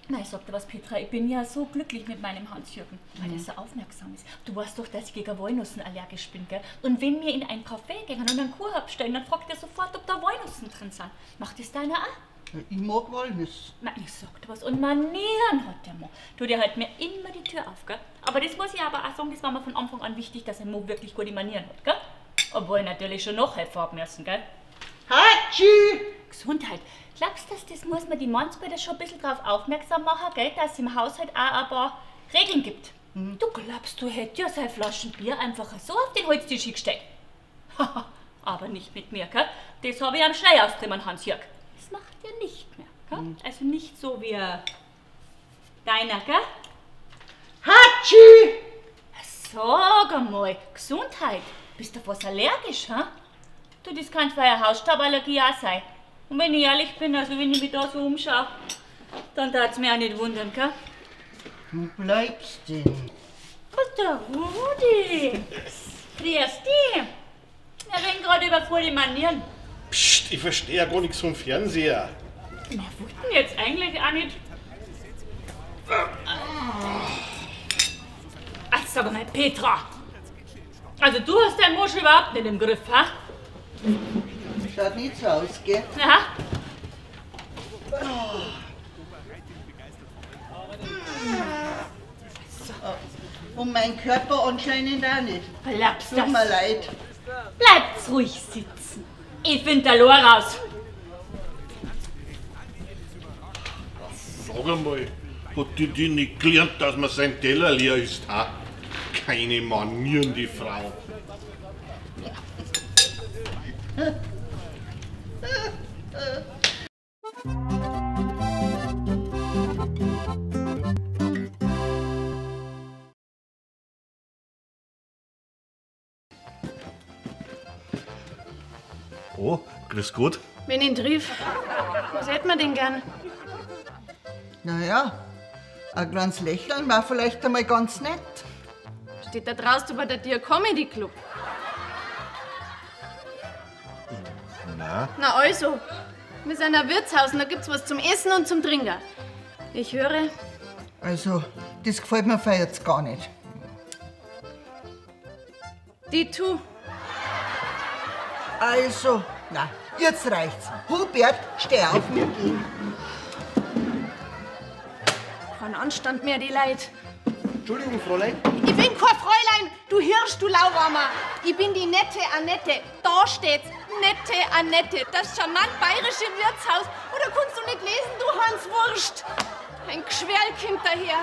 Na, ich sag dir was, Petra, ich bin ja so glücklich mit meinem Hans-Jürgen, weil er so aufmerksam ist. Du weißt doch, dass ich gegen Walnüssen allergisch bin, gell? Und wenn wir in ein Café gehen und einen Kuchen abstellen, dann fragt er sofort, ob da Walnüssen drin sind. Macht das deiner auch? Ja, ich mag Walnüsse. Na, ich sag dir was, und Manieren hat der Mo. Du, der hält mir immer die Tür auf, gell? Aber das muss ich aber auch sagen, das war mir von Anfang an wichtig, dass ein Mo wirklich gute Manieren hat, gell? Obwohl ich natürlich schon noch helfen haben müssen, gell? Hatschi! Gesundheit. Glaubst du, das muss man die Mannsbilder schon ein bisschen drauf aufmerksam machen, gell? Dass es im Haushalt auch ein paar Regeln gibt? Du glaubst, du hättest ja seine Flaschen Bier einfach so auf den Holztisch gestellt. Haha, aber nicht mit mir, gell? Das habe ich am Schnee austrimmern, Hans-Jörg. Das macht er nicht mehr, gell? Also nicht so wie deiner, gell? Hatschi! Sag einmal, Gesundheit. Bist du was allergisch, hä? Du, das kann zwar eine Hausstauballergie auch sein. Und wenn ich ehrlich bin, also wenn ich mich da so umschaue, dann darf es mich auch nicht wundern, gell? Wo bleibst denn? Was der Rudi? Grüß dich. Wir reden gerade über volle Manieren. Psst, ich verstehe ja gar nichts vom Fernseher. Wir wollten jetzt eigentlich auch nicht... Ach, sag mal, Petra. Also du hast deinen Muschel überhaupt nicht im Griff, ha? Schaut nicht so aus, gell? Ja. Und mein Körper anscheinend auch nicht. Bleibst Tut mir leid. Bleibt's ruhig sitzen. Ich find der Lohr raus. Sag einmal, hat die nicht gelernt, dass man sein Teller leer ist? Ha? Keine Manieren, die Frau. Oh, grüß Gott. Wen ihn triff? Was hätten wir denn gern? Naja, ein kleines Lächeln war vielleicht einmal ganz nett. Steht da draußen bei der Dir Comedy Club. Na, Na also, wir sind ein Wirtshaus und da gibt's was zum Essen und zum Trinken. Ich höre, Also, das gefällt mir jetzt gar nicht. die tu. Also, na, jetzt reicht's. Hubert, steh auf, wir gehen. Kein Anstand mehr, die Leid. Entschuldigung, Fräulein. Ich bin kein Fräulein, du Hirsch, du Lauwarmer. Ich bin die nette Annette. Da steht's, nette Annette. Das charmant bayerische Wirtshaus. Oder kannst du nicht lesen, du Hanswurst? Ein Geschwerl kommt daher.